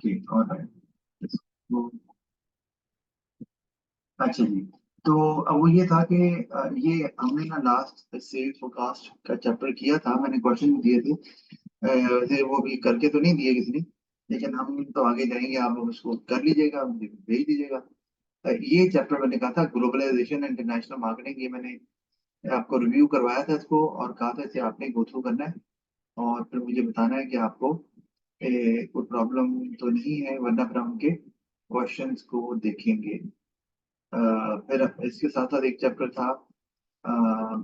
Okay alright. तो अच्छा जी। तो अब वो ये था कि ये हमने ना लास्ट सेल्स फोरकास्ट का चैप्टर किया था, मैंने क्वेश्चन दिए थे। वैसे वो भी करके तो नहीं दिए किसी ने, लेकिन हम तो आगे जाएंगे, आप लोग उसको कर लीजिएगा, मुझे भेज दीजिएगा। ये चैप्टर मैंने कहा था ग्लोबलाइजेशन इंटरनेशनल मार्केटिंग, ये मैंने आपको रिव्यू करवाया था इसको, और कहा था इसे आपने गो थ्रू करना है और फिर मुझे बताना है कि आपको कोई प्रॉब्लम तो नहीं है, वरना फिर हम उनके क्वेश्चंस को देखेंगे। फिर इसके साथ साथ एक चैप्टर था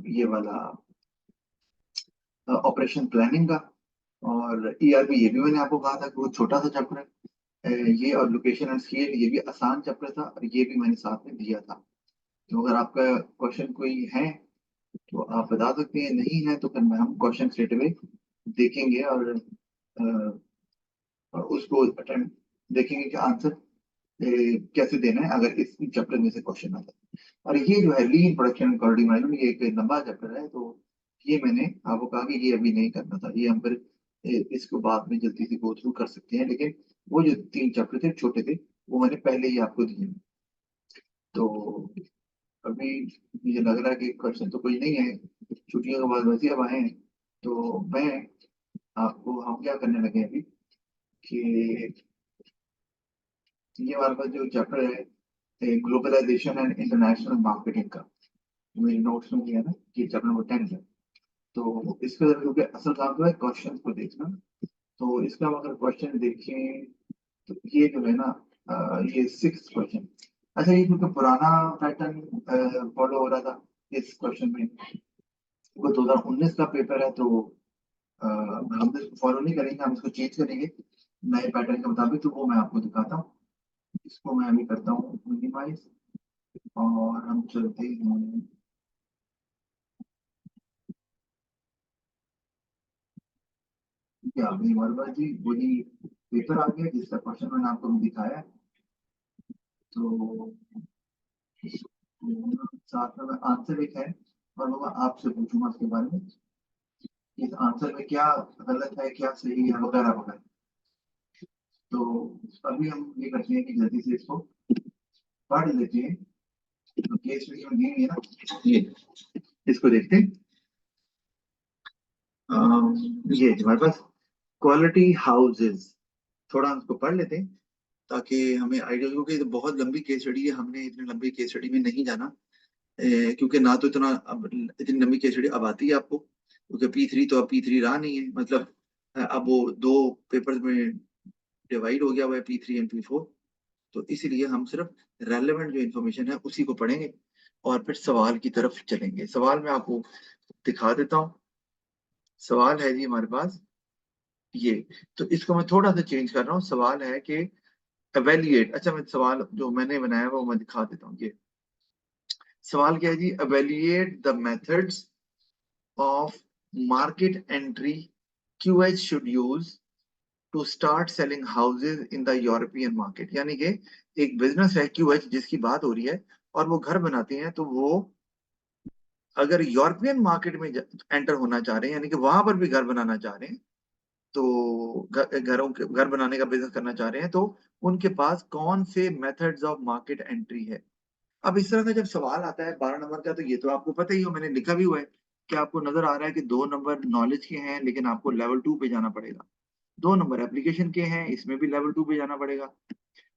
ये वाला ऑपरेशन प्लानिंग का, और ईआरपी, ये भी मैंने आपको कहा था कि वो छोटा सा चैप्टर है। ये और लोकेशन एंड स्केल, ये भी आसान चैप्टर था, और ये भी मैंने साथ में दिया था। तो अगर आपका क्वेश्चन कोई है तो आप बता सकते हैं, नहीं है तो फिर मैं हम क्वेश्चन स्ट्रेट अवे देखेंगे और उसको अटेम्प्ट देखेंगे कि आंसर कैसे देना है अगर इस चैप्टर में से क्वेश्चन आता है। और ये जो है लीन प्रोडक्शन क्वालिटी मैनेजमेंट, ये एक लंबा चैप्टर है, तो ये मैंने आपको कहा कि ये अभी नहीं करना था, ये हम फिर इसको बाद में जल्दी से गो थ्रू कर सकते हैं, लेकिन वो जो 3 चैप्टर थे छोटे थे वो मैंने पहले ही आपको दिए हैं। तो अभी मुझे लग रहा है कि क्वेश्चन तो कोई नहीं है, छुट्टियों के बाद वैसे अब आए हैं। तो मैं आपको, हम क्या करने लगे अभी कि ये हमारे पास जो चैप्टर है ग्लोबलाइजेशन एंड इंटरनेशनल मार्केटिंग का, मेरे नोट्स में दिया है ना, ये चैप्टर नंबर 10 है। तो इसका क्योंकि असल काम जो है क्वेश्चन को देखना, तो इसका हम अगर क्वेश्चन देखें तो ये जो है ना ये 6 क्वेश्चन। अच्छा, ये क्योंकि पुराना पैटर्न फॉलो हो रहा था इस क्वेश्चन में, वो 2019 का पेपर है, तो हम इसको फॉलो नहीं करेंगे, हम इसको चेंज करेंगे नए पैटर्न के मुताबिक। तो वो मैं आपको दिखाता हूँ, इसको मैं अभी करता हूँ मिनिमाइज, और हम चलते हैं। क्या अभी वर्मा जी वही पेपर आ गया जिसका क्वेश्चन मैंने आपको अभी दिखाया है। तो साथ में आंसर एक है, और वो मैं आपसे पूछूंगा उसके बारे में, इस आंसर में क्या गलत है क्या सही है वगैरह वगैरह। तो अभी हम ये करते हैं कि जल्दी से इसको पढ़ लेते हैं। तो केस स्टडी में दी हुई है ना, ये इसको देखते हैं। ये हमारे पास क्वालिटी हाउसेस, थोड़ा हम इसको पढ़ लेते हैं ताकि हमें आइडिया, क्योंकि ये तो बहुत लंबी केस स्टडी है, हमने इतनी लंबी केस स्टडी में नहीं जाना। क्योंकि ना तो इतना अब इतनी लंबी केस स्टडी अब आती है आपको, क्योंकि P3 तो अब P3 रहा नहीं है, मतलब अब वो 2 पेपर्स में डिवाइड हो गया हुआ है, P3 एंड P4। तो इसीलिए हम सिर्फ रेलेवेंट जो इन्फॉर्मेशन है उसी को पढ़ेंगे और फिर सवाल की तरफ चलेंगे। सवाल मैं आपको दिखा देता हूँ। सवाल है जी हमारे पास ये, तो इसको मैं थोड़ा सा चेंज कर रहा हूँ। सवाल है कि एवेल्युएट, अच्छा मैं सवाल जो मैंने बनाया है वो मैं दिखा देता हूँ। ये सवाल क्या है जी, evaluate the methods of market entry QH should use to start selling houses in the European market। यानी कि एक बिजनेस है QH जिसकी बात हो रही है, और वो घर बनाते हैं, तो वो अगर यूरोपियन मार्केट में एंटर होना चाह रहे हैं, यानी कि वहां पर भी घर बनाना चाह रहे हैं, तो घर बनाने का बिजनेस करना चाह रहे हैं, तो उनके पास कौन से मेथड्स ऑफ मार्केट एंट्री है। अब इस तरह का जब सवाल आता है 12 नंबर का, तो ये तो आपको पता ही हो, मैंने लिखा भी हुआ है कि आपको नजर आ रहा है कि 2 नंबर नॉलेज के हैं, लेकिन आपको लेवल 2 पे जाना पड़ेगा। 2 नंबर एप्लीकेशन के हैं, इसमें भी लेवल 2 पे जाना पड़ेगा।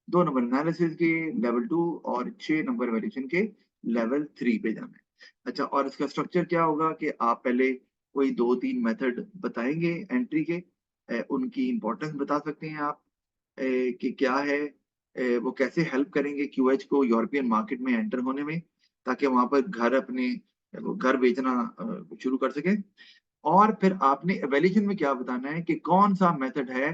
2 नंबर एनालिसिस के लेवल 2, और 6 नंबर वैल्यूएशन के लेवल 3 पे जाना है। अच्छा, और इसका स्ट्रक्चर क्या होगा कि आप पहले कोई 2-3 मेथड बताएंगे एंट्री के, उनकी इंपॉर्टेंस बता सकते हैं आप, कि क्या है, वो कैसे हेल्प करेंगे क्यूएच को यूरोपियन मार्केट में एंटर होने में, ताकि वहां पर घर अपने वो घर बेचना शुरू कर सके। और फिर आपने एवेल्यूशन में क्या बताना है कि कौन सा मेथड है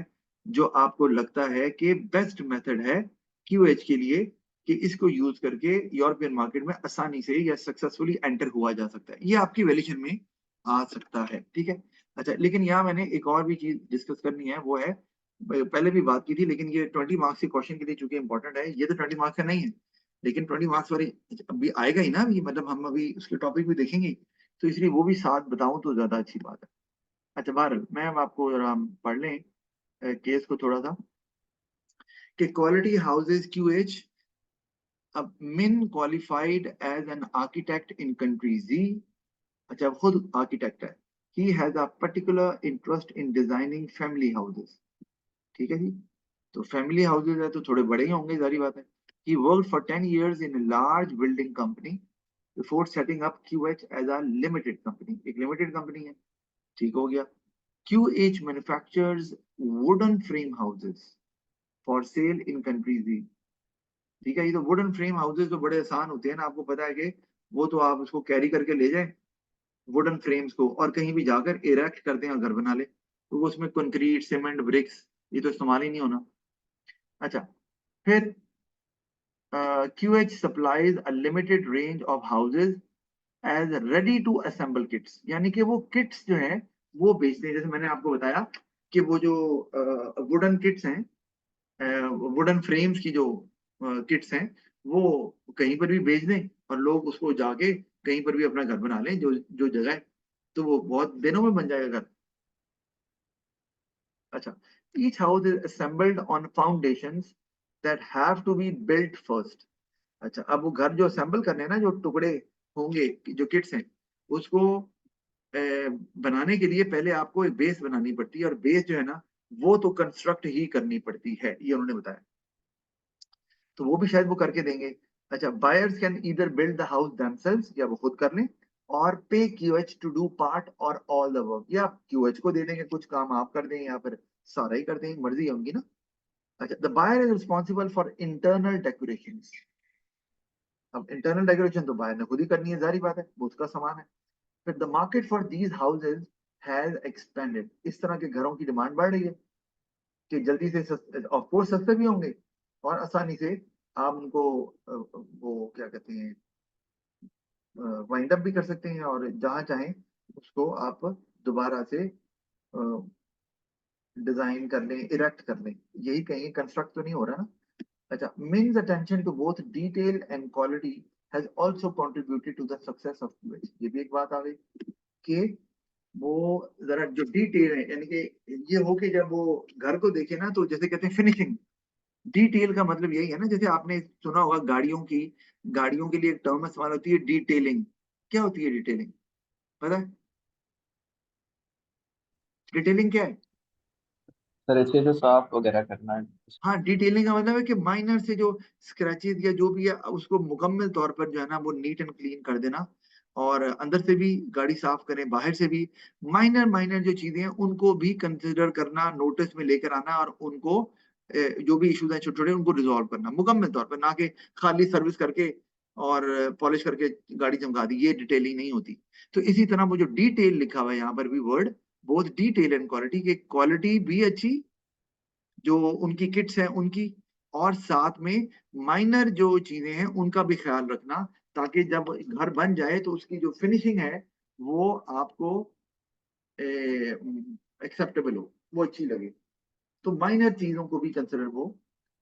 जो आपको लगता है कि बेस्ट मेथड है क्यूएच के लिए, कि इसको यूज करके यूरोपियन मार्केट में आसानी से या सक्सेसफुली एंटर हुआ जा सकता है। ये आपकी एवेल्यूशन में आ सकता है, ठीक है। अच्छा, लेकिन यहाँ मैंने एक और भी चीज डिस्कस करनी है, वो है, पहले भी बात की थी, लेकिन ये 20 मार्क्स के क्वेश्चन के लिए चूंकि इंपॉर्टेंट है, ये तो 20 मार्क्स का नहीं है, लेकिन 20 मार्क्स वाले अभी आएगा ही ना, अभी मतलब हम अभी उसके टॉपिक भी देखेंगे, तो इसलिए वो भी साथ बताऊं तो ज्यादा अच्छी बात है। अच्छा, बहरहाल मैं अब आपको जरा हम पढ़ लें केस को थोड़ा सा। कि क्वालिटी हाउसेज QH, अब मिन qualified as an architect in country जी, अच्छा वो खुद आर्किटेक्ट है, he has a particular interest in designing family houses, ठीक है जी। तो फैमिली हाउसेज है तो थोड़े बड़े ही होंगे, जारी बात है। He work for 10 years in large building company before setting up QH as a limited company, एक लिमिटेड कंपनी है, ठीक हो गया। QH manufactures wooden frame houses for sale in countries, ठीक है। ये तो वुडन फ्रेम हाउसेज तो बड़े आसान होते हैं ना, आपको पता है कि वो तो आप उसको कैरी करके ले जाए वुडन फ्रेम्स को और कहीं भी जाकर इरेक्ट कर दें और घर बना ले, तो वो उसमें कंक्रीट सीमेंट ब्रिक्स ये तो इस्तेमाल ही नहीं होना। अच्छा, फिर QH supplies a limited range of houses as ready to assemble kits, यानी कि वो किट्स जो है वो बेचते हैं। जैसे मैंने आपको बताया कि वो जो वुडन किट्स हैं, वुडन फ्रेम्स की जो किट्स हैं वो कहीं पर भी बेच दें और लोग उसको जाके कहीं पर भी अपना घर बना लें, जो जो जगह है, तो वो बहुत दिनों में बन जाएगा घर। अच्छा, each house is assembled on foundations that have to be built first। अच्छा, अब वो घर जो असेंबल करने हैं ना, जो टुकड़े होंगे जो किट्स हैं उसको बनाने के लिए पहले आपको एक बेस बनानी पड़ती है, और बेस जो है ना वो तो कंस्ट्रक्ट ही करनी पड़ती है, ये उन्होंने बताया। तो वो भी शायद वो करके देंगे। अच्छा, buyers can either build the house themselves, या वो खुद कर लें, और पे QH टू डू पार्ट और ऑल द वर्क, या QH को दे देंगे कुछ काम आप कर दें या फिर सारा ही कर दें, मर्जी है उनकी ना। अच्छा, the buyer is responsible for internal decoration. अब इंटरनल डेकोरेशन तो बायर ने खुद ही करनी है, जारी बात है, वो उसका सामान है। फिर the market for these houses has expanded, इस तरह के घरों की डिमांड बढ़ रही है कि जल्दी से ऑफ कोर्स सस्ते भी होंगे और आसानी से आप उनको वो क्या कहते हैं वाइंड अप भी कर सकते हैं, और जहां चाहें उसको आप दोबारा से डिजाइन कर लें, इरेक्ट कर लें, यही कहीं कंस्ट्रक्ट तो नहीं हो रहा ना। अच्छा, Ming's attention to both detail and quality has also contributed to the success of QH। ये भी एक बात आ गई कि वो जरा जो डिटेल है, यानी कि ये हो कि जब वो घर को देखे ना तो जैसे कहते हैं फिनिशिंग, डिटेल का मतलब यही है ना, जैसे आपने सुना होगा गाड़ियों के लिए एक टर्म इस्तेमाल होती है डिटेलिंग। क्या होती है डिटेलिंग, पता है डिटेलिंग क्या है? सर इसके जो साफ वगैरह करना है। हाँ, डिटेलिंग का मतलब है कि माइनर से जो स्क्रैचेस या जो भी है उसको मुकम्मल तौर पर जो है ना वो नीट एंड क्लीन कर देना, और अंदर से भी गाड़ी साफ करें, बाहर से भी माइनर माइनर जो चीजें हैं उनको भी कंसिडर करना, नोटिस में लेकर आना, और उनको जो भी इश्यूज हैं छोटे छोटे उनको रिजॉल्व करना मुकम्मल तौर पर, ना कि खाली सर्विस करके और पॉलिश करके गाड़ी चमका दी, ये डिटेलिंग नहीं होती। तो इसी तरह वो जो डिटेल लिखा हुआ है यहाँ पर भी word, both detail and quality, की क्वालिटी भी अच्छी जो उनकी किट्स हैं उनकी, और साथ में माइनर जो चीजें हैं उनका भी ख्याल रखना, ताकि जब घर बन जाए तो उसकी जो फिनिशिंग है वो आपको एक्सेप्टेबल हो, वो अच्छी लगे। तो माइनर चीजों को भी कंसिडर वो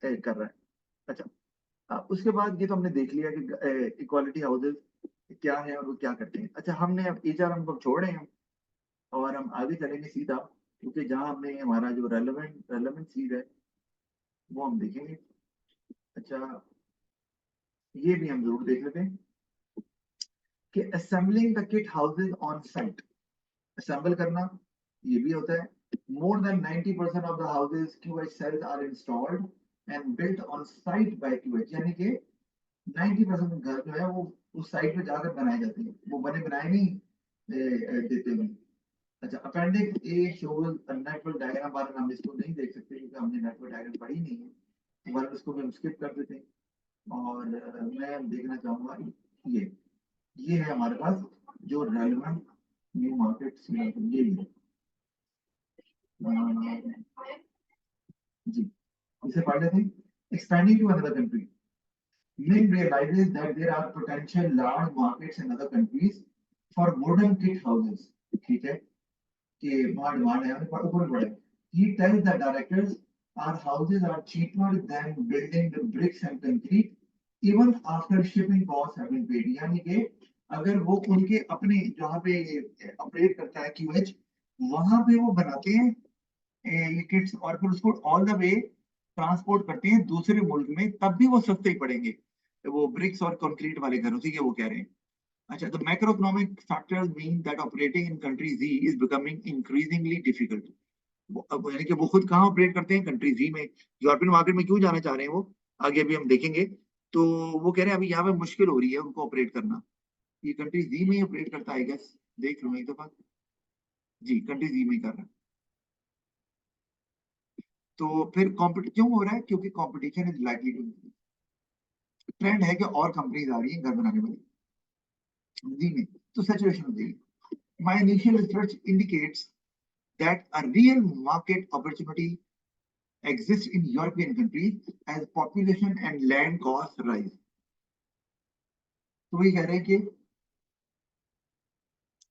कर रहा है। अच्छा, उसके बाद ये तो हमने देख लिया कि इक्वालिटी हाउसेज क्या है और वो क्या करते हैं। अच्छा, हमने अब HR हमको छोड़ रहे हैं और हम आगे चलेंगे सीधा, क्योंकि जहां हमने हमारा जो रेलेवेंट चीज है वो हम देखेंगे। अच्छा, ये भी हम जरूर देख लेते हैं कि assembling the kit houses on site, assemble करना ये भी होता है। More than 90% of the houses QH sales are installed and built on site by QH, यानी कि 90% घर जो है वो उस साइट पे जाकर बनाए जाते हैं, वो बने बनाए नहीं देते हैं। अच्छा, appendix A shows a network diagram, बार हम इसको नहीं देख सकते क्योंकि हमने नेटवर्क डायग्राम पढ़ी नहीं है, वरना इसको भी हम स्किप कर देते हैं। और मैं देखना चाहूंगा ये है हमारे पास जो रेलेवेंट न्यू मार्केट, ये है जी, इसे पढ़ लेते हैं। Expanding to another country, Min realizes that there are potential large markets in other countries for wooden kit houses, ठीक है, कि वहाँ डिमांड है, ऊपर ऊपर बढ़े। He tells the directors our houses are cheaper than building the bricks and concrete even after shipping costs have been paid, यानी कि अगर वो उनके अपने जहाँ पे ऑपरेट करता है QH, वहां पे वो बनाते हैं ये किट्स और फिर उसको ऑल द वे ट्रांसपोर्ट करते हैं दूसरे मुल्क में, तब भी वो सस्ते ही पड़ेंगे, वो ब्रिक्स और कंक्रीट वाले घरों से, ये वो कह रहे हैं। अच्छा, the macroeconomic factors mean that operating in country Z is becoming increasingly difficult. अब यानी कि वो खुद कहाँ ऑपरेट करते हैं, कंट्री जी में। यूरोपियन मार्केट में क्यों जाना चाह रहे हैं वो, आगे अभी हम देखेंगे। तो वो कह रहे हैं अभी यहाँ पे मुश्किल हो रही है उनको ऑपरेट करना। ये कंट्री जी में ही ऑपरेट करता है, गैस देख लो एक दफा। जी, कंट्री जी में ही कर रहा है। तो फिर कॉम्पिट क्यों हो रहा है, क्योंकि competition is likely to, trend है कि और कंपनीज आ रही हैं घर बनाने वाली जी में। तो सिचुएशन हो जाएगी। My initial research indicates that a real market opportunity exists in European countries as population and land costs rise. तो वही कह रहे हैं कि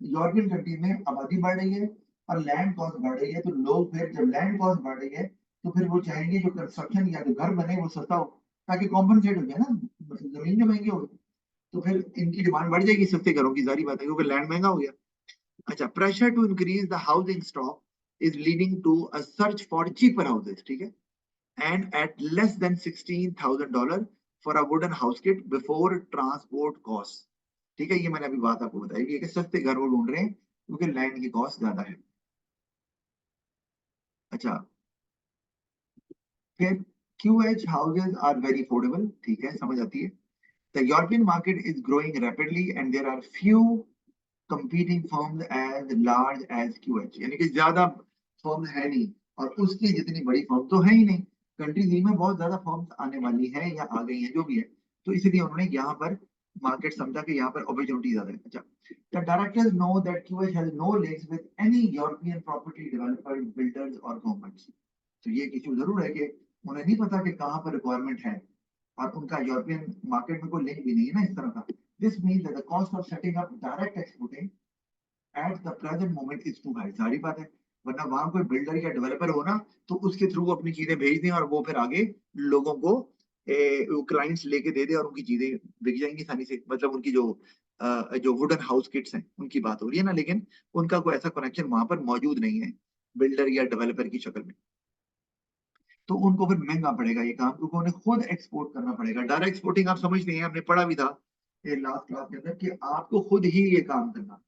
यूरोपियन कंट्रीज में आबादी बढ़ रही है और लैंड कॉस्ट बढ़ रही है, तो लोग फिर जब लैंड कॉस्ट बढ़ रही है तो फिर वो चाहेंगे जो कंस्ट्रक्शन या जो घर बने वो सस्ता हो, ताकि कॉम्पनसेट हो जाए ना, जमीन जो महंगी हो, तो फिर इनकी डिमांड बढ़ जाएगी सस्ते घरों की, जारी बात है, क्योंकि लैंड महंगा हो गया। अच्छा, pressure to increase the housing stock is leading to a search for cheaper houses, ठीक है, and at less than $16,000 for a wooden house kit before transport cost. ठीक है, ये मैंने अभी बात आपको बताई कि सस्ते घर वो ढूंढ रहे हैं क्योंकि लैंड की कॉस्ट ज्यादा है। अच्छा, फिर QH houses are very affordable, ठीक है, समझ आती है। The European market is growing rapidly and there are few competing firms as large as QH, यानी कि ज्यादा फर्म है नहीं और उसकी जितनी बड़ी फर्म तो है ही नहीं। कंट्री जी में बहुत ज्यादा फर्म्स आने वाली है या आ गई हैं, जो भी है, तो इसलिए उन्होंने यहाँ पर मार्केट समझा कि यहाँ पर अपॉर्चुनिटी ज्यादा है। अच्छा, the directors know that QH has no links with any European property developers, builders or governments. तो ये इशू जरूर है कि उन्हें नहीं पता कि कहाँ पर रिक्वायरमेंट है और उनका यूरोपियन मार्केट में कोई लिंक भी नहीं है ना इस तरह का। This means that the cost of setting up direct exporting at the present moment is too high, सारी बात है। वरना वहां कोई बिल्डर या डेवलपर हो ना, तो उसके थ्रू अपनी चीजें भेज दें और वो फिर आगे लोगों को क्लाइंट्स लेके दे दे और उनकी चीजें बिक जाएंगी आसानी से। मतलब उनकी जो वुडन हाउस किट्स हैं उनकी बात हो रही है ना, लेकिन उनका कोई ऐसा कनेक्शन वहां पर मौजूद नहीं है बिल्डर या डेवलपर की शक्ल में, तो उनको फिर महंगा पड़ेगा ये काम, क्योंकि उन्हें खुद एक्सपोर्ट करना पड़ेगा। डायरेक्ट एक्सपोर्टिंग आप समझते हैं, हमने पढ़ा भी था लास्ट क्लास के अंदर कि आपको खुद ही ये काम करना,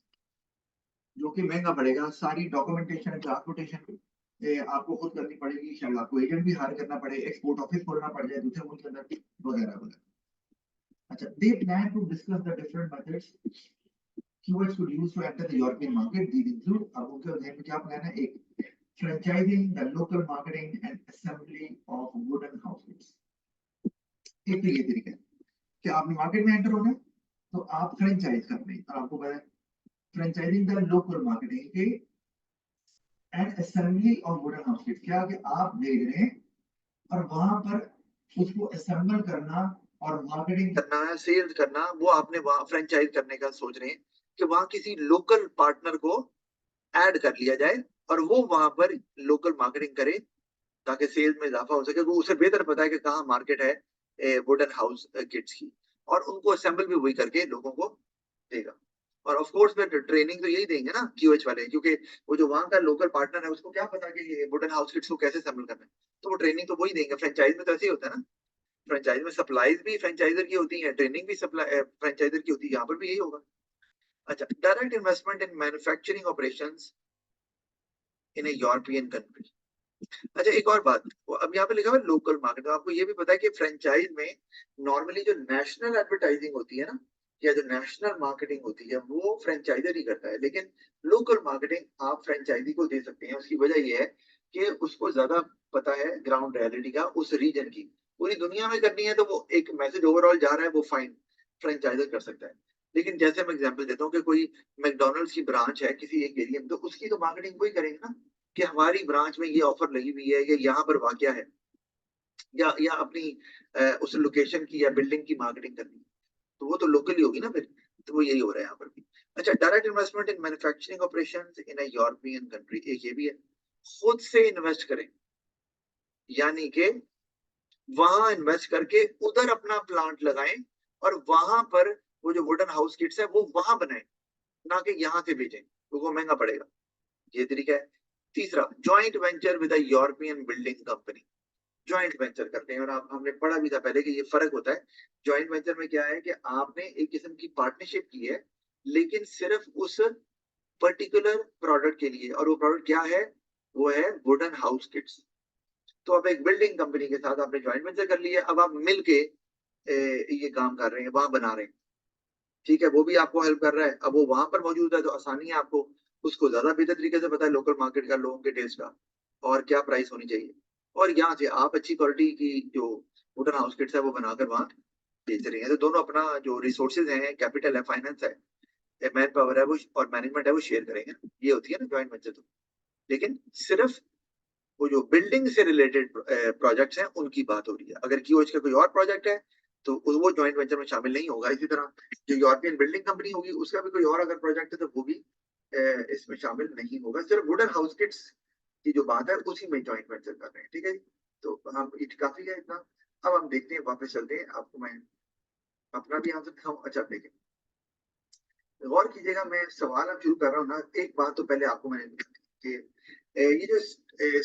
जो कि महंगा पड़ेगा। सारी डॉक्यूमेंटेशन, ट्रांसपोर्टेशन आपको खुद करनी पड़ेगी, शायद आपको एजेंट भी हायर करना पड़े, एक्सपोर्ट ऑफिस खोलना पड़ जाए दूसरे मुल्क के अंदर, वगैरह वगैरह। अच्छा, they plan to discuss the different methods QH could use to enter the European market. These include, अब उनके ध्यान में क्या प्लान है, एक franchising the local marketing and assembly of wooden houses। एक तो ये तरीका है कि आपने मार्केट में एंटर होना है तो आप फ्रेंचाइज कर रहे हैं, और आपको पता है फ्रेंचाइजिंग द लोकल मार्केटिंग के and assembly of wooden houses, क्या कि आप भेज रहे हैं और वहां पर उसको असेंबल करना और मार्केटिंग करना है, सेल्स करना, वो आपने वहां फ्रेंचाइज करने का सोच रहे हैं कि वहां किसी लोकल पार्टनर को ऐड कर लिया जाए और वो वहां पर लोकल मार्केटिंग करे ताकि सेल्स में इजाफा हो सके। वो उसे बेहतर पता है कि कहाँ मार्केट है वुडन हाउस किट्स की, और उनको असेंबल भी वही करके लोगों को देगा। और ऑफ कोर्स फिर ट्रेनिंग तो यही देंगे ना QH वाले, क्योंकि वो जो वहां का लोकल पार्टनर है उसको क्या पता कि ये वुडन हाउस किट्स को कैसे असेंबल करना है, तो वो ट्रेनिंग तो वही देंगे। फ्रेंचाइज में तो ऐसे ही होता है ना, फ्रेंचाइज में सप्लाईज भी फ्रेंचाइजर की होती है, ट्रेनिंग भी सप्लाई फ्रेंचाइजर की होती है, यहाँ पर भी यही होगा। अच्छा, direct investment in manufacturing operations in A European country. अच्छा, एक और बात, अब यहाँ पे लिखा हुआ है लोकल मार्केट, तो आपको ये भी पता है कि फ्रेंचाइज में नॉर्मली जो नेशनल एडवर्टाइजिंग होती है ना, या जो नेशनल मार्केटिंग होती है वो फ्रेंचाइजर ही करता है, लेकिन लोकल मार्केटिंग आप फ्रेंचाइजी को दे सकते हैं। उसकी वजह ये है कि उसको ज्यादा पता है ग्राउंड रियलिटी का, उस रीजन की। पूरी दुनिया में करनी है तो वो एक मैसेज ओवरऑल जा रहा है, वो फाइन फ्रेंचाइजर कर सकता है। लेकिन जैसे मैं एग्जांपल देता हूँ कि कोई मैकडोनल्ड्स की ब्रांच है किसी एक एरिया में, तो उसकी तो मार्केटिंग वही करेंगे ना कि हमारी ब्रांच में ये ऑफर लगी हुई है, ये यहाँ पर वाकया है, या अपनी उस लोकेशन की या बिल्डिंग की मार्केटिंग करनी, तो वो तो लोकली होगी ना फिर। तो वो यही हो रहा है यहाँ पर भी। अच्छा, direct investment in manufacturing operations in a European country, एक ये भी है, खुद से इन्वेस्ट करें, यानी कि वहां इन्वेस्ट करके उधर अपना प्लांट लगाएं और वहां पर वो जो वुडन हाउस किट्स है वो वहां बनाएं, ना कि यहाँ से भेजें, तो वो महंगा पड़ेगा। ये तरीका है। तीसरा, joint venture with a European building company. Joint venture करते हैं। और आप हमने पढ़ा भी था पहले कि ये फर्क होता है। ज्वाइंट वेंचर में क्या है कि आपने एक किस्म की पार्टनरशिप की है, लेकिन सिर्फ उस पर्टिकुलर प्रोडक्ट के लिए, और वो प्रोडक्ट क्या है, वो है वुडन हाउस किट्स। तो अब एक बिल्डिंग कंपनी के साथ आपने ज्वाइंट वेंचर कर लिया, अब आप मिलके ये काम कर रहे हैं, वहां बना रहे हैं। ठीक है, वो भी आपको हेल्प कर रहा है। अब वो वहां पर मौजूद है तो आसानी है आपको, उसको ज्यादा बेहतर तरीके से पता है लोकल मार्केट का, लोगों के टेस्ट का, और क्या प्राइस होनी चाहिए। और यहाँ से आप अच्छी क्वालिटी की जो वुडन हाउस किट्स है वो बनाकर वहां बेच रहे हैं। तो दोनों अपना जो रिसोर्सेज है, कैपिटल है, फाइनेंस है, मैन पावर है वो, और मैनेजमेंट है, वो शेयर करेंगे। ये होती है ना ज्वाइंट वेंचर। तो लेकिन सिर्फ वो जो बिल्डिंग से रिलेटेड प्रोजेक्ट्स हैं उनकी बात हो रही है। अगर क्यूएच का कोई और प्रोजेक्ट है तो वो ज्वाइंट वेंचर में शामिल नहीं होगा। इसी तरह जो यूरोपियन बिल्डिंग कंपनी होगी उसका भी कोई और अगर प्रोजेक्ट है तो वो भी इसमें शामिल नहीं होगा। सिर्फ वुडन हाउस किट्स की जो बात है उसी में ज्वाइंट वेंचर कर रहे हैं। ठीक है जी, तो हम काफी है इतना। अब हम देखते हैं, वापस चलते हैं, आपको मैं अपना भी आंसर दिखाऊं। अच्छा देखिए, गौर कीजिएगा, मैं सवाल अब शुरू कर रहा हूँ ना, एक बात तो पहले आपको मैंने कि ये जो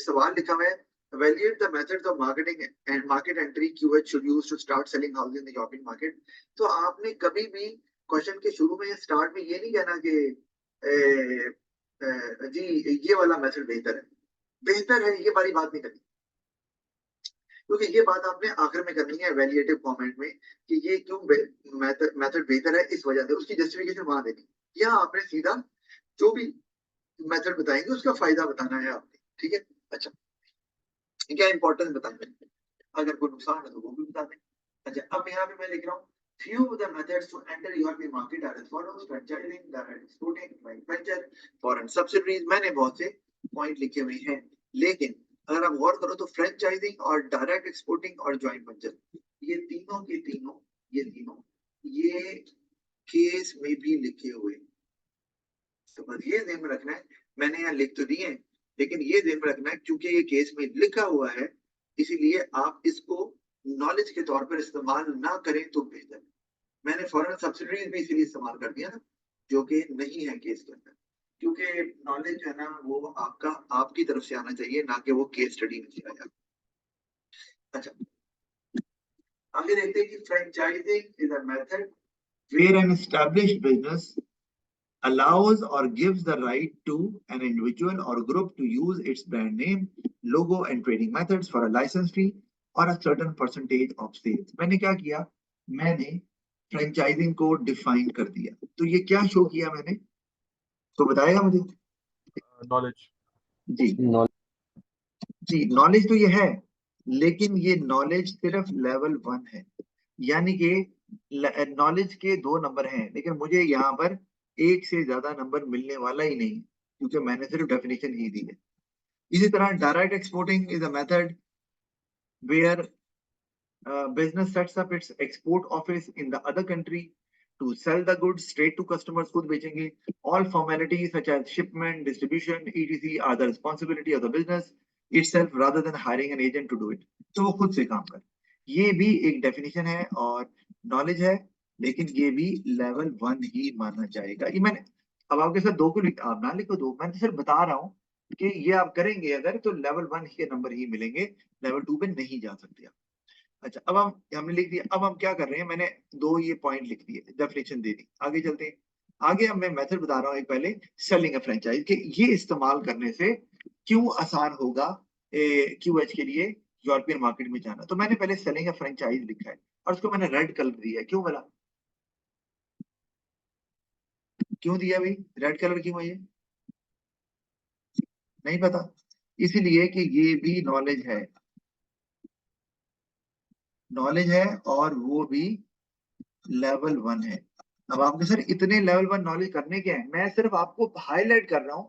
सवाल लिखा हुआ है, evaluate the methods of marketing and market entry QH should use to start selling houses in the European market। तो आपने कभी भी क्वेश्चन के शुरू में या स्टार्ट में ये नहीं कहना कि जी ये वाला मेथड बेहतर है, ये वाली बात नहीं करनी। क्योंकि ये बात आपने आखिर में करनी है वैल्यूएटिव कमेंट में, कि ये क्यों मेथड बेहतर है, इस वजह से उसकी जस्टिफिकेशन वहां देनी। यहाँ आपने सीधा जो भी मेथड बताएंगे उसका फायदा बताना है आपने। ठीक है, अच्छा क्या इंपॉर्टेंस बताएंगे, अगर कोई नुकसान है तो वो भी बता दें। अच्छा, अब यहाँ पे मैं लिख रहा हूँ, few of the methods to enter European market are as follows: franchising, direct exporting, joint venture, foreign subsidiaries। मैंने बहुत से पॉइंट लिखे हुए हैं, लेकिन अगर आप गौर करो तो फ्रेंचाइजिंग और डायरेक्ट एक्सपोर्टिंग और ज्वाइंट वेंचर, ये तीनों के तीनों, ये केस में भी लिखे हुए। तो बस ये ध्यान में रखना है, मैंने यहाँ लिख तो दिए हैं, लेकिन ये ध्यान में रखना है क्योंकि ये केस में लिखा हुआ है, इसीलिए आप इसको नॉलेज के तौर पर इस्तेमाल ना करें तो बेहतर। मैंने फॉरेन सब्सिडीज भी इसीलिए इस्तेमाल कर दिया ना, जो कि नहीं है केस के अंदर, क्योंकि नॉलेज जो है ना वो आपका आपकी तरफ से आना चाहिए, ना कि वो केस स्टडी में से आया। अच्छा, आगे देखते हैं कि franchising is a method where an established business allows or gives the right to an individual or group to use its brand name, logo and trading methods for a license fee or a certain percentage of sales। मैंने क्या किया, मैंने franchising को define कर दिया। तो ये क्या शो किया मैंने, तो बताएगा मुझे नॉलेज। जी। जी नॉलेज तो ये है, लेकिन ये नॉलेज सिर्फ लेवल 1 है, यानी कि नॉलेज के 2 नंबर हैं, लेकिन मुझे यहाँ पर एक से ज्यादा नंबर मिलने वाला ही नहीं, क्योंकि मैंने सिर्फ डेफिनेशन ही दी है। इसी तरह direct exporting is a method where business sets up its export office in the other country to sell the goods straight to customers। खुद बेचेंगे, all formalities such as shipment, distribution, etc are the responsibility of the business itself rather than hiring an agent to do it। तो वो खुद से काम कर, ये भी एक डेफिनेशन है और नॉलेज है, लेकिन ये भी लेवल 1 ही माना जाएगा। ये मैंने अब आपके साथ दो को आप ना लिखो दो, मैं तो सिर्फ बता रहा हूँ कि ये आप करेंगे अगर तो लेवल 1 के नंबर ही मिलेंगे, लेवल 2 पे नहीं जा सकते आप। अच्छा, अब हमने लिख दिया, अब हम क्या कर रहे हैं, मैंने 2 ये पॉइंट लिख दिए, डेफिनेशन दे दी। आगे चलते हैं, आगे अब मैं मेथड बता रहा हूँ एक पहले, सेलिंग अ फ्रेंचाइज के ये इस्तेमाल करने से क्यों आसान होगा क्यूएच के लिए यूरोपियन मार्केट में जाना। तो मैंने पहले सेलिंग अ फ्रेंचाइज लिखा है और उसको मैंने रेड कलर दिया है। क्यों बोला, क्यों दिया भाई रेड कलर, क्यों है ये नहीं पता, इसीलिए कि ये भी नॉलेज है और वो भी लेवल 1 है। अब आपके सर इतने लेवल 1 नॉलेज करने के हैं, मैं सिर्फ आपको हाईलाइट कर रहा हूं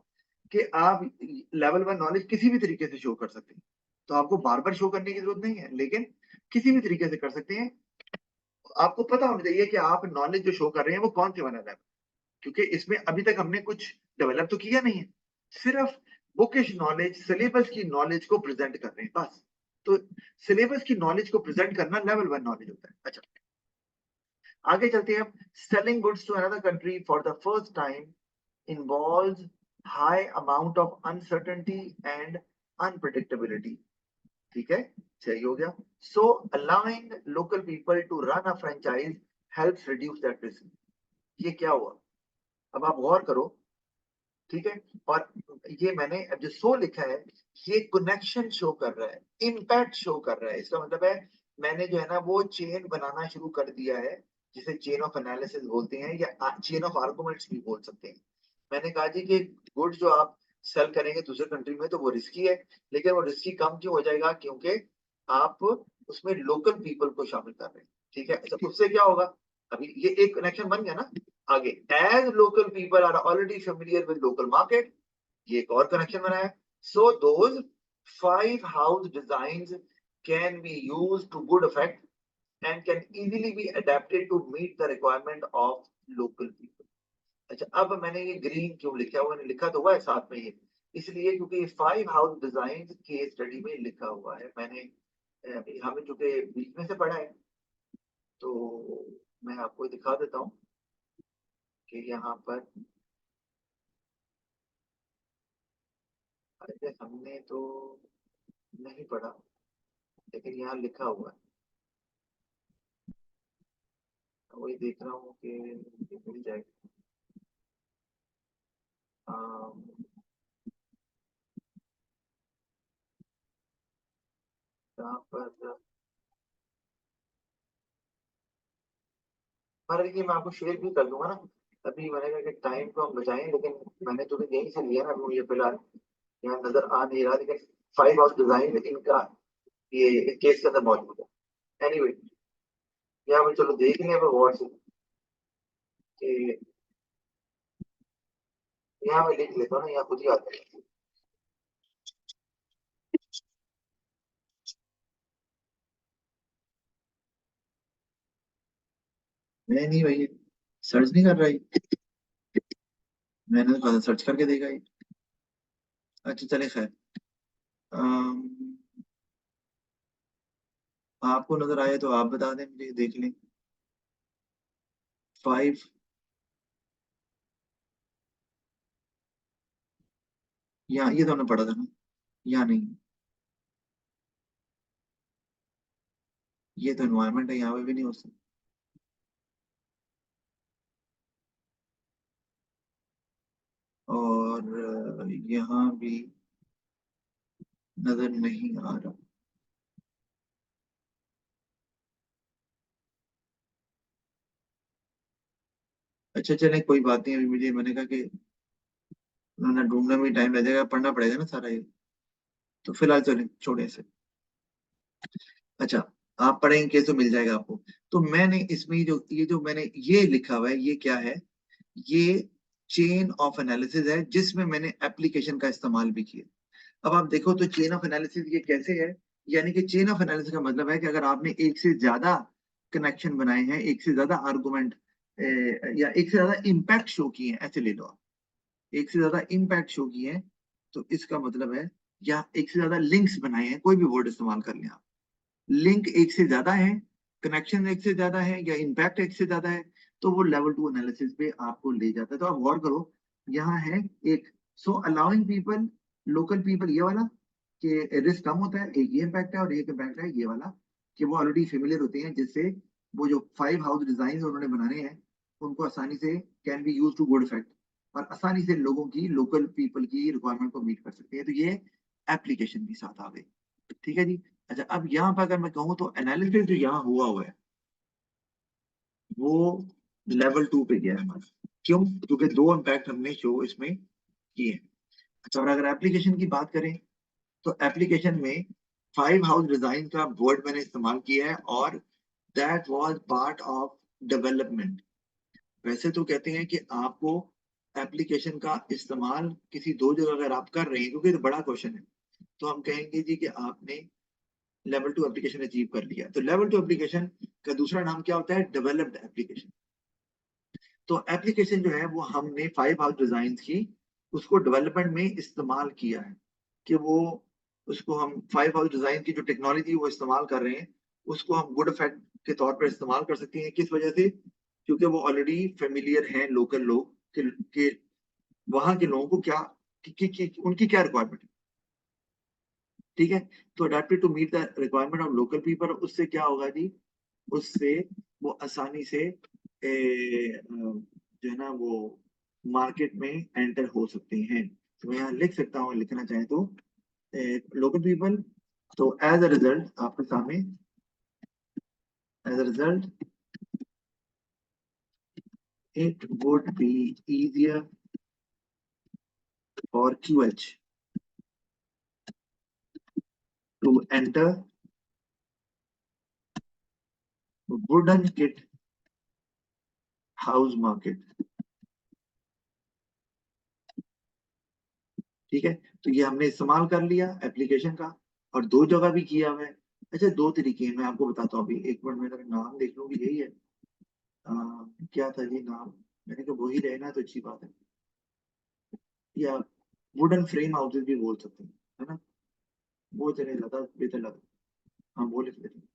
कि आप लेवल 1 नॉलेज किसी भी तरीके से शो कर सकते हैं। तो आपको बार बार शो करने की जरूरत नहीं है, लेकिन किसी भी तरीके से कर सकते हैं। आपको पता होना चाहिए कि आप नॉलेज जो शो कर रहे हैं वो कौन से वाला लेवल, क्योंकि इसमें अभी तक हमने कुछ डेवलप तो किया नहीं है, सिर्फ बुकिश नॉलेज, सिलेबस की नॉलेज को प्रेजेंट कर रहे हैं बस। तो सिलेबस की नॉलेज को प्रेजेंट करना लेवल 1 नॉलेज होता है। अच्छा, आगे चलते हैं। Selling goods to another country for the first time involves high amount of uncertainty and unpredictability। ठीक है, सही हो गया। So allowing local people to run a franchise helps reduce that risk. ये क्या हुआ, अब आप गौर करो, ठीक है। और ये मैंने अब जो सो लिखा है, ये कनेक्शन शो कर रहा है, इम्पैक्ट शो कर रहा है। इसका मतलब है मैंने जो है ना वो चेन बनाना शुरू कर दिया है, जिसे चेन ऑफ एनालिसिस बोलते हैं या चेन ऑफ आर्गुमेंट्स भी बोल सकते हैं। मैंने कहा जी कि गुड जो आप सेल करेंगे दूसरे कंट्री में तो वो रिस्की है, लेकिन वो रिस्की कम क्यों हो जाएगा, क्योंकि आप उसमें लोकल पीपल को शामिल कर रहे हैं, ठीक है। अच्छा, उससे क्या होगा, अभी ये एक कनेक्शन बन गया ना। आगे, as local people are already familiar with local market, ये एक और कनेक्शन बनाया। So those 5 house designs can be used to good effect and can easily be adapted to meet the requirement of local people। अच्छा, अब मैंने ये green क्यों लिखा हुआ है, लिखा तो हुआ है साथ में ये, इसलिए क्योंकि ये 5 हाउस डिजाइन के स्टडी में लिखा हुआ है। मैंने हमें चूंकि बीच में से पढ़ा है, तो मैं आपको दिखा देता हूँ कि यहाँ पर अरे हमने तो नहीं पढ़ा, लेकिन यहाँ लिखा हुआ है, वही देख रहा हूँ कि ये मिल जाएगा। अम, यहाँ पर पर ये मैं आपको शेयर भी कर दूंगा ना। अभी मैंने कहा कि टाइम को हम बचाएं, लेकिन मैंने तो यहीं से लिया ना, अभी मुझे फिलहाल यहाँ नजर आ नहीं रहा, लेकिन 5 हाउस डिजाइन इनका ये केस के अंदर मौजूद है। एनीवे, यहाँ पे चलो देख लें गौर से कि यहाँ मैं लिख लेता हूँ ना, यहाँ खुद ही आता है। नहीं भाई, सर्च नहीं कर रहा है, मैंने तो कहा सर्च करके देखा ही। अच्छा चले खैर, अम, आपको नजर आए तो आप बता दें मुझे, देख लें। 5, यहाँ ये तो हमने पढ़ा था ना, यहाँ नहीं, ये तो एनवायरमेंट है, यहाँ पे भी नहीं हो सकता। और यहाँ भी नजर नहीं आ रहा। अच्छा चले कोई बात नहीं, अभी मुझे मैंने कहा कि ना ढूंढने में टाइम लग जाएगा, पढ़ना पड़ेगा ना सारा ये, तो फिलहाल चले छोड़े इसे। अच्छा, आप पढ़ेंगे तो मिल जाएगा आपको। तो मैंने इसमें जो मैंने ये लिखा हुआ है, ये क्या है, ये चेन ऑफ एनालिसिस है, जिसमें मैंने एप्लीकेशन का इस्तेमाल भी किया। अब आप देखो तो चेन ऑफ एनालिसिस ये कैसे है, यानी कि चेन ऑफ एनालिसिस का मतलब है कि अगर आपने एक से ज्यादा कनेक्शन बनाए हैं, एक से ज्यादा आर्गुमेंट या एक से ज्यादा इम्पैक्ट शो किए हैं, ऐसे ले लो आप, एक से ज्यादा इम्पैक्ट शो किए हैं, तो इसका मतलब है, या एक से ज्यादा लिंक्स बनाए हैं, कोई भी वर्ड इस्तेमाल कर लें आप, लिंक एक से ज्यादा है, कनेक्शन एक से ज्यादा है, या इम्पैक्ट एक से ज्यादा है, तो वो लेवल 2 एनालिसिस पे आपको ले जाता है। तो आप गौर करो, यहाँ है एक, सो अलाउइंग पीपल, लोकल पीपल, ये वाला कि रिस्क कम होता है, एक ये इम्पैक्ट है, और एक इम्पैक्ट है ये वाला कि वो ऑलरेडी फेमिलियर होते हैं, जिससे वो जो 5 हाउस डिजाइन उन्होंने बनाने हैं, उनको आसानी से can be use to good effect, और आसानी से लोगों की, लोकल पीपल की रिक्वायरमेंट को मीट कर सकते हैं। तो ये एप्लीकेशन भी साथ आ गई, ठीक है जी। अच्छा, अब यहाँ पर अगर मैं कहूँ तो एनालिसिस जो यहाँ हुआ है वो लेवल 2 पे गया है हमारा, क्यों, क्योंकि 2 इम्पैक्ट हमने शो इसमें किए हैं। अच्छा, और अगर एप्लीकेशन की बात करें, तो एप्लीकेशन में 5 हाउस डिजाइन का वर्ड मैंने इस्तेमाल किया है, और that was part of development. वैसे तो कहते हैं कि आपको एप्लीकेशन का इस्तेमाल किसी 2 जगह अगर आप कर रहे हैं, क्योंकि तो बड़ा क्वेश्चन है, तो हम कहेंगे जी कि आपने लेवल 2 एप्लीकेशन अचीव कर लिया। तो लेवल 2 एप्लीकेशन का दूसरा नाम क्या होता है, डेवलप्ड एप्लीकेशन। तो एप्लीकेशन जो है वो हमने 5 हाउस डिजाइन की, उसको डेवलपमेंट में इस्तेमाल किया है, कि वो उसको हम 5 हाउस डिजाइन की जो टेक्नोलॉजी वो इस्तेमाल कर रहे हैं, उसको हम गुड इफेक्ट के तौर पर इस्तेमाल कर सकते हैं। किस वजह से, क्योंकि वो ऑलरेडी फेमिलियर हैं लोकल लोग के वहां के लोगों को क्या, उनकी क्या रिक्वायरमेंट है। ठीक है। तो adapted to meet the requirement of local people, उससे क्या होगा जी, उससे वो आसानी से जो है ना वो मार्केट में एंटर हो सकते हैं। तो मैं यहाँ लिख सकता हूँ, लिखना चाहे तो लोकल पीपल। तो एज अ रिजल्ट आपके सामने, as a result it would be easier for QH to enter wooden kit house market। ठीक है, तो ये हमने इस्तेमाल कर लिया एप्लीकेशन का, और दो जगह भी किया हुआ है। अच्छा, दो तरीके हैं, मैं आपको बताता हूँ अभी। एक मिनट में अगर नाम देख लूँ कि यही है। क्या था जी नाम, मैंने कहा वही रहना तो अच्छी बात है। या वुडन फ्रेम हाउसेज भी बोल सकते हैं, है ना, वो चले ज्यादा बेहतर लगा। हाँ वो लिख लेते हैं।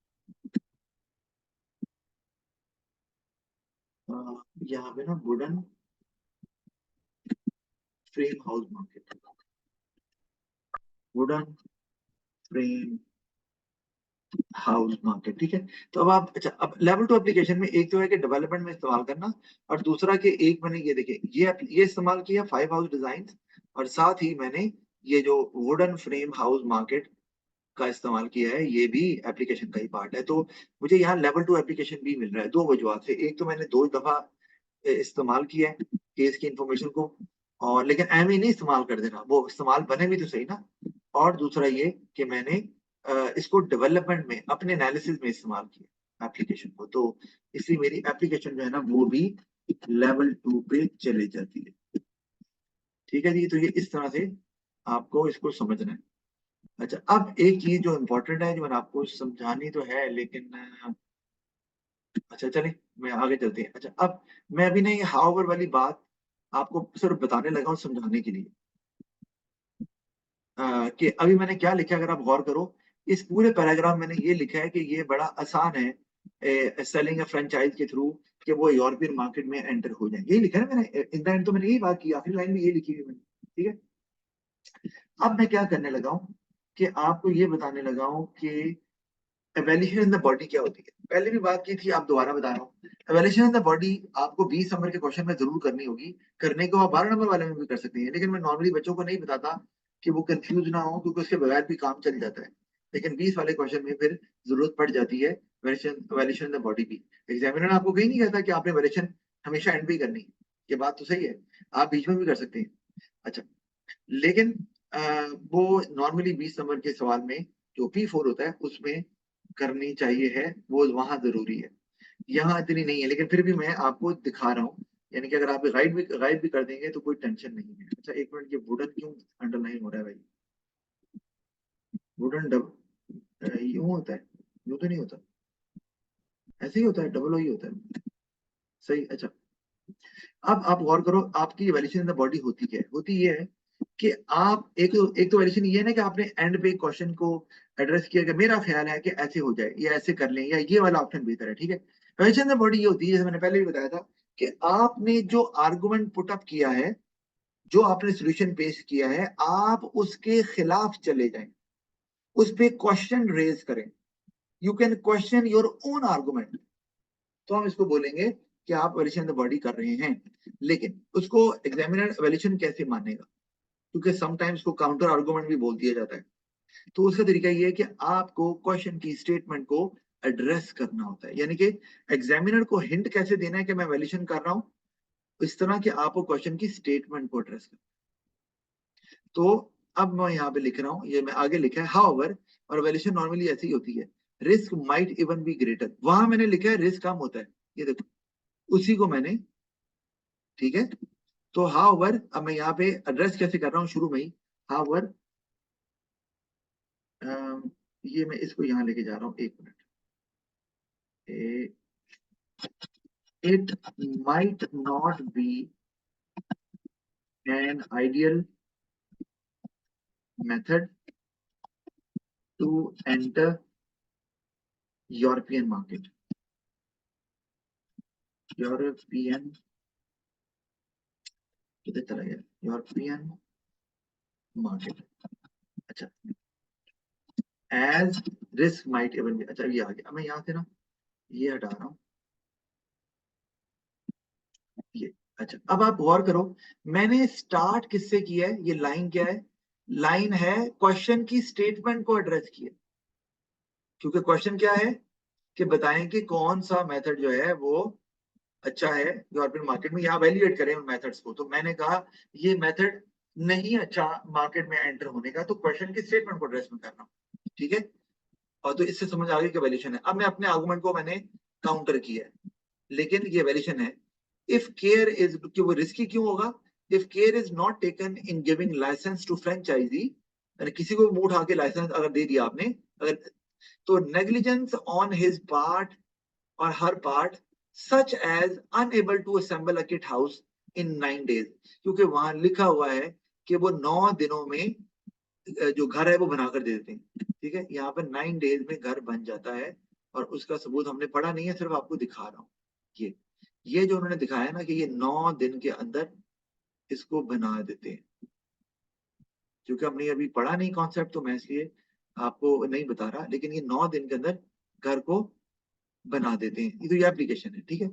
यहाँ पे ना wooden frame house market, wooden frame house market. ठीक है, तो अब आप, अच्छा, अब लेवल टू एप्लीकेशन में एक तो है कि डेवलपमेंट में इस्तेमाल करना, और दूसरा कि एक मैंने ये देखिए ये इस्तेमाल किया 5 हाउस डिजाइन, और साथ ही मैंने ये जो वुडन फ्रेम हाउस मार्केट का इस्तेमाल किया है, ये भी एप्लीकेशन का ही पार्ट है। तो मुझे यहाँ लेवल टू एप्लीकेशन भी मिल रहा है दो वजह से। एक तो मैंने 2 दफा इस्तेमाल किया है केस की इंफॉर्मेशन को, और लेकिन एम ही नहीं इस्तेमाल कर देना, वो इस्तेमाल बने भी तो सही ना। और दूसरा ये कि मैंने इसको डेवलपमेंट में अपने एनालिसिस में इस्तेमाल किया एप्लीकेशन को, तो इसलिए मेरी एप्लीकेशन जो है ना वो भी लेवल 2 पे चले जाती है। ठीक है जी, तो ये इस तरह से आपको इसको समझना है। अच्छा, अब एक चीज जो इम्पोर्टेंट है, जो मैंने आपको समझानी तो है, लेकिन अच्छा चलिए मैं आगे चलते हैं। अच्छा, अब मैं अभी नहीं हाउवर वाली बात आपको सिर्फ बताने लगा हूँ समझाने के लिए। कि अभी मैंने क्या लिखा है, अगर आप गौर करो, इस पूरे पैराग्राफ मैंने ये लिखा है कि ये बड़ा आसान है सेलिंग फ्रेंचाइज के थ्रू, कि वो यूरोपियन मार्केट में एंटर हो जाए। यही लिखा है ना मैंने, इन द एंड तो मैंने यही बात की, आखिरी लाइन में ये लिखी हुई मैंने। ठीक है, अब मैं क्या करने लगा हूँ कि आपको ये बताने लगा हूँ कि एवेल्यूशन इन द बॉडी क्या होती है। पहले भी बात की थी, आप दोबारा बता रहा हूँ। एवेल्यूशन इन द बॉडी आपको 20 नंबर के क्वेश्चन में जरूर करनी होगी, करने को आप 12 नंबर वाले में भी कर सकते हैं, लेकिन मैं नॉर्मली बच्चों को नहीं बताता कि वो कंफ्यूज ना हो, क्योंकि उसके बगैर भी काम चल जाता है। लेकिन 20 वाले क्वेश्चन में फिर जरूरत पड़ जाती है वैल्यूएशन इन द बॉडी की। एग्जामिनर आपको कहीं नहीं कहता कि आपने वैल्यूएशन हमेशा एंड पे ही करनी है, ये बात तो सही है, आप बीच में भी कर सकते हैं। अच्छा, लेकिन वो नॉर्मली 20 नंबर के सवाल में जो P4 होता है उसमें करनी चाहिए है, वो वहां जरूरी है। यहाँ इतनी नहीं है, लेकिन फिर भी मैं आपको दिखा रहा हूँ, यानी कि अगर आप गाइड भी कर देंगे तो कोई टेंशन नहीं है। अच्छा एक मिनट, ये वुडन क्यों अंडरलाइन हो रहा है भाई? वुडन यूं होता है, यूं तो नहीं होता, ऐसे ही होता है, डबल ओ ही होता है। सही, अच्छा। अब आप गौर करो, आपकी इवैल्यूएशन इन द बॉडी होती क्या है? होती ये है कि आप एक तो वैल्यूएशन ये है ना कि आपने एंड पे क्वेश्चन को एड्रेस किया कि मेरा ख्याल है कि ऐसे हो जाए या ऐसे कर लें या ये वाला ऑप्शन बेहतर है। ठीक है, वैल्यूएशन इन द बॉडी ये होती है, जैसे मैंने पहले भी बताया था, कि आपने जो आर्गुमेंट पुट अप किया है, जो आपने सोल्यूशन पेश किया है, आप उसके खिलाफ चले जाएं, उस पे क्वेश्चन रेज करें। You can question your own argument, तो हम इसको बोलेंगे कि आप वैल्यूएशन द बॉडी कर रहे हैं। लेकिन उसको एग्जामिनर वैल्यूएशन कैसे मानेगा, क्योंकि समटाइम्स को काउंटर आर्गुमेंट भी बोल दिया जाता है। तो उसका तरीका ये है कि आपको क्वेश्चन की स्टेटमेंट को एड्रेस करना होता है, यानी कि एग्जामिनर को हिंट कैसे देना है कि मैं वैल्यूएशन कर रहा हूं, इस तरह कि आपको क्वेश्चन की स्टेटमेंट को एड्रेस करना। तो अब मैं यहाँ पे लिख रहा हूँ, ये मैं आगे लिखा है हाउएवर, और वैल्यूएशन नॉर्मली ऐसी ही होती है, risk might even be greater, वहां मैंने लिखा है रिस्क कम होता है, ये देखो उसी को मैंने, ठीक है। तो हाउएवर अब मैं यहाँ पे एड्रेस कैसे कर रहा हूँ शुरू में ही, हाउएवर ये मैं इसको यहाँ लेके जा रहा हूँ, एक minute. It might not be an ideal method to enter European market. European किधर चला गया? European market. अच्छा, as risk might even be. अच्छा ये आ गया, अब मैं यहाँ से ना ये हटा रहा हूँ ये। अच्छा अब आप गौर करो, मैंने स्टार्ट किससे किया है, ये लाइन क्या है, लाइन है क्वेश्चन की स्टेटमेंट को एड्रेस किया, क्योंकि क्वेश्चन क्या है कि बताएं कि कौन सा मेथड जो है वो अच्छा है यूरोपियन मार्केट में, यहाँ वैल्यूएट करें उन मेथड्स को। तो मैंने कहा ये मेथड नहीं अच्छा मार्केट में एंटर होने का, तो क्वेश्चन की स्टेटमेंट को एड्रेस में करना, ठीक है। और तो इससे समझ आ गई कि वैल्यूएशन है। अब मैं अपने आर्गुमेंट को मैंने काउंटर किया है, लेकिन ये वैल्यूएशन है। इफ केयर इज, कि वो रिस्की क्यों होगा, if care is not taken in giving licence to franchisee, किसी को मुंह उठा के लाइसेंस अगर दे दिया आपने, अगर, तो negligence on his part or her part such as unable to assemble a kit house in 9 days, क्योंकि वहां लिखा हुआ है कि वो 9 दिनों में जो घर है वो बनाकर दे देते हैं, ठीक है। यहाँ पर 9 डेज में घर बन जाता है, और उसका सबूत हमने पढ़ा नहीं है, सिर्फ आपको दिखा रहा हूँ। ये जो उन्होंने दिखाया ना कि ये 9 दिन के अंदर इसको बना देते हैं, क्योंकि हमने अभी पढ़ा नहीं कॉन्सेप्ट, तो मैं इसलिए आपको नहीं बता रहा, लेकिन ये 9 दिन के अंदर घर को बना देते हैं। ये तो ये एप्लीकेशन है, ठीक है।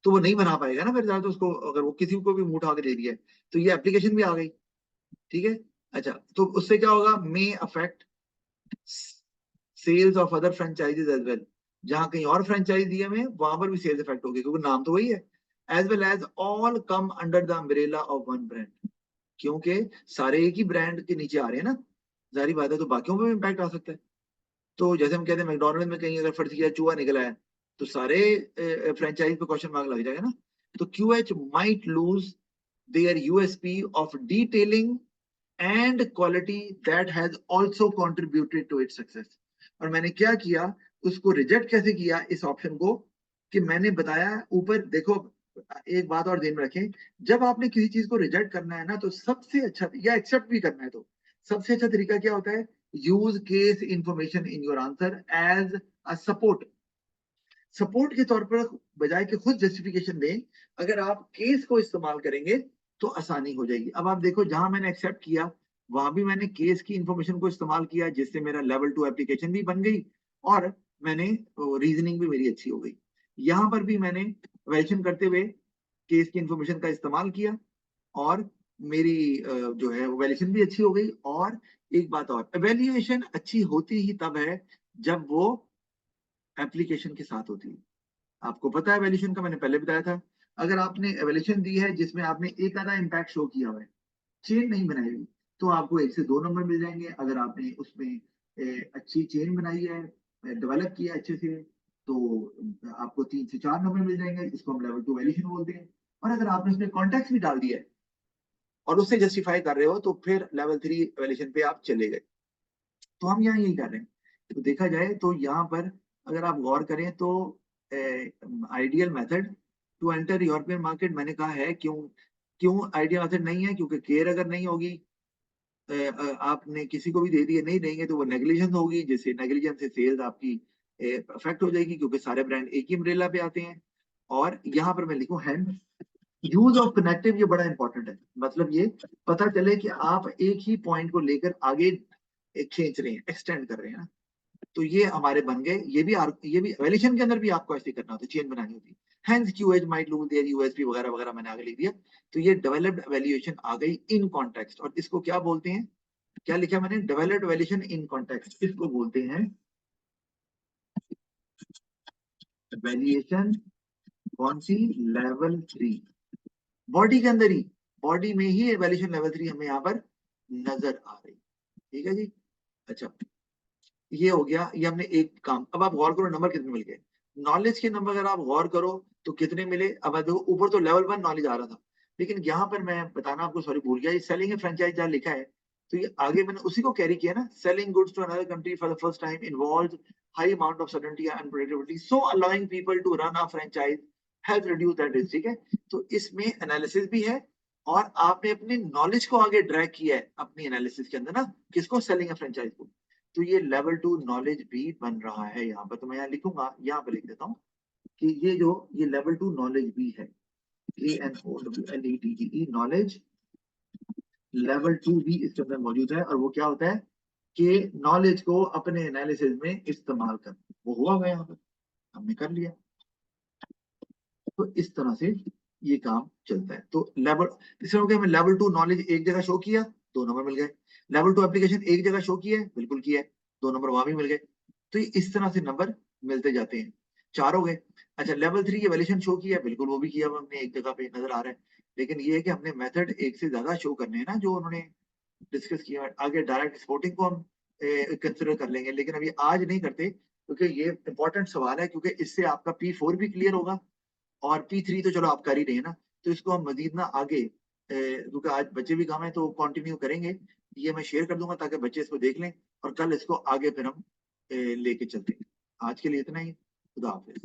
तो वो नहीं बना पाएगा ना फिर ज्यादा, तो उसको अगर वो किसी को भी मुंह उठा के दे दिया है, तो ये एप्लीकेशन भी आ गई, ठीक है। अच्छा तो उससे क्या होगा, may affect sales of other franchisees as well, जहां कहीं और फ्रेंचाइज दिए में वहां पर भी सेल्स इफेक्ट होगी, क्योंकि नाम तो वही है। As well as all come under the umbrella of one brand, क्योंकि सारे एक ही ब्रांड के नीचे आ रहे हैं ना, जारी बात है, तो बाकियों पे भी इम्पैक्ट आ सकता है। तो जैसे हम कहते हैं मैकडोनल्ड में कहीं अगर फर्ज किया चूहा निकला है, तो सारे फ्रेंचाइज पे क्वेश्चन मार्क लग जाएगा ना। तो QH might lose their USP of detailing and quality that has also contributed to its success। और मैंने क्या किया, उसको रिजेक्ट कैसे किया इस ऑप्शन को, कि मैंने बताया ऊपर देखो, एक बात और ध्यान में रखें, जब आपने किसी चीज को रिजेक्ट करना है ना, तो सबसे अच्छा, या एक्सेप्ट भी करना है, तो सबसे अच्छा तरीका क्या होता है, use case information in your answer as a support, support के तौर पर, बजाय कि खुद जस्टिफिकेशन दें। अगर आप केस को इस्तेमाल करेंगे तो आसानी हो जाएगी। अब आप देखो, जहां मैंने एक्सेप्ट किया वहां भी मैंने केस की इंफॉर्मेशन को इस्तेमाल किया, जिससे मेरा लेवल 2 एप्लीकेशन भी बन गई, और मैंने रीजनिंग भी मेरी अच्छी हो गई। यहाँ पर भी मैंने वैल्यूएशन करते हुए केस की इंफॉर्मेशन का इस्तेमाल किया, और मेरी जो है वैल्यूएशन भी अच्छी हो गई। और एक बात और, वैल्यूएशन अच्छी होती ही तब है जब वो एप्लीकेशन के साथ होती है। आपको पता है वैल्यूएशन का, मैंने पहले बताया था, अगर आपने वैल्यूएशन दी है जिसमें आपने एक आधा इम्पैक्ट शो किया हुआ है, चेन नहीं बनाई हुई, तो आपको 1 से 2 नंबर मिल जाएंगे। अगर आपने उसमें अच्छी चेन बनाई है, डेवलप किया है अच्छे से, तो आपको 3 से 4 नंबर मिल जाएंगे, इसको हम लेवल 2 वैल्यूएशन बोलते हैं। और अगर आपने उसमें कॉन्टेक्स्ट भी डाल दिया है और उससे जस्टिफाई कर रहे हो, तो फिर लेवल 3 वैल्यूएशन पे आप चले गए। तो हम यहाँ यही कर रहे हैं। तो देखा जाए तो यहाँ पर अगर आप गौर करें तो ideal method to enter European market, मैंने कहा है क्यों, क्यों आइडियल मेथड नहीं है, क्योंकि केयर अगर नहीं होगी, आपने किसी को भी दे दिए, नहीं देंगे तो वो नेग्लिजेंस होगी, जिससे नेग्लिजेंस से सेल्स आपकी अफेक्ट हो जाएगी, क्योंकि सारे ब्रांड एक ही अम्ब्रेला पे आते हैं। और यहाँ पर मैं लिखूं हैंड यूज ऑफ कनेक्टिव, ये बड़ा इंपॉर्टेंट है, मतलब ये पता चले कि आप एक ही पॉइंट को लेकर आगे खींच रहे हैं, एक्सटेंड कर रहे हैं ना। तो ये हमारे बन गए, ये भी वैल्यूएशन के अंदर भी आपको ऐसे करना होता है, चेन बनानी होती है। Hence QH might lose their USP वगैरह वगैरह मैंने आगे लिख दिया। तो ये डेवलप्ड वैल्यूएशन आ गई इन कॉन्टेक्स्ट, और इसको क्या बोलते हैं, क्या लिखा मैंने, डेवलप्ड वैल्यूएशन इन कॉन्टेक्स्ट, इसको बोलते हैं वैल्यूएशन। कौन सी, लेवल 3, बॉडी के अंदर ही, बॉडी में ही वैल्यूएशन लेवल 3 हमें यहाँ पर नजर आ रही, ठीक है जी। अच्छा ये हो गया, ये हमने एक काम। अब आप गौर करो नंबर कितने मिल गए, नॉलेज के नंबर अगर आप गौर करो तो कितने मिले। अब देखो ऊपर तो लेवल 1 नॉलेज आ रहा था, लेकिन यहाँ पर मैं बताना आपको, सॉरी भूल गया, ये सेलिंग ए फ्रेंचाइज जहाँ लिखा है, तो ये आगे मैंने उसी को कैरी किया ना, selling goods to another country for the first time involves high amount of certainty and unpredictability, so allowing people to run a franchise help reduce that risk, ठीक है। तो इसमें एनालिसिस भी है, और आपने अपनी नॉलेज को आगे ड्रैग किया है अपनी एनालिसिस के अंदर ना, किसको, सेलिंग ए फ्रेंचाइज को। तो ये लेवल 2 नॉलेज भी बन रहा है यहाँ पर। तो मैं यहाँ लिखूंगा, यहाँ पर लिख देता हूँ कि ये लेवल 2 नॉलेज भी है, ANOWLEDGE नॉलेज लेवल 2 भी इसके अंदर मौजूद है। और वो क्या होता है कि नॉलेज को अपने एनालिसिस में इस्तेमाल करना, वो हुआ गया यहाँ पर, हमने कर लिया। तो इस तरह से ये काम चलता है। तो लेवल, इसमें हो गया, हमें लेवल 2 नॉलेज एक जगह शो किया, 2 नंबर मिल गए। लेवल 2 एप्लीकेशन एक जगह शो किया है, बिल्कुल किया है, 2 नंबर वहां भी मिल गए। तो इस तरह से नंबर मिलते जाते हैं, 4 हो गए। अच्छा, लेवल 3 ये वैल्यूएशन शो किया, बिल्कुल वो भी किया हुआ हमने, एक जगह पे नजर आ रहा है। लेकिन ये है कि हमने मेथड एक से ज्यादा शो करने हैं ना, जो उन्होंने डिस्कस किया। आगे डायरेक्ट एक्सपोर्टिंग को हम कंसिडर कर लेंगे, लेकिन अभी आज नहीं करते, क्योंकि ये इंपॉर्टेंट सवाल है, क्योंकि इससे आपका P4 भी क्लियर होगा और P3 तो चलो आप कर ही रहे हैं ना। तो इसको हम मजीद ना आगे, क्योंकि आज बच्चे भी कम है तो कंटिन्यू करेंगे, ये मैं शेयर कर दूंगा ताकि बच्चे इसको देख लें और कल इसको आगे फिर हम लेके चलते हैं। आज के लिए इतना ही, खुदा हाफिज।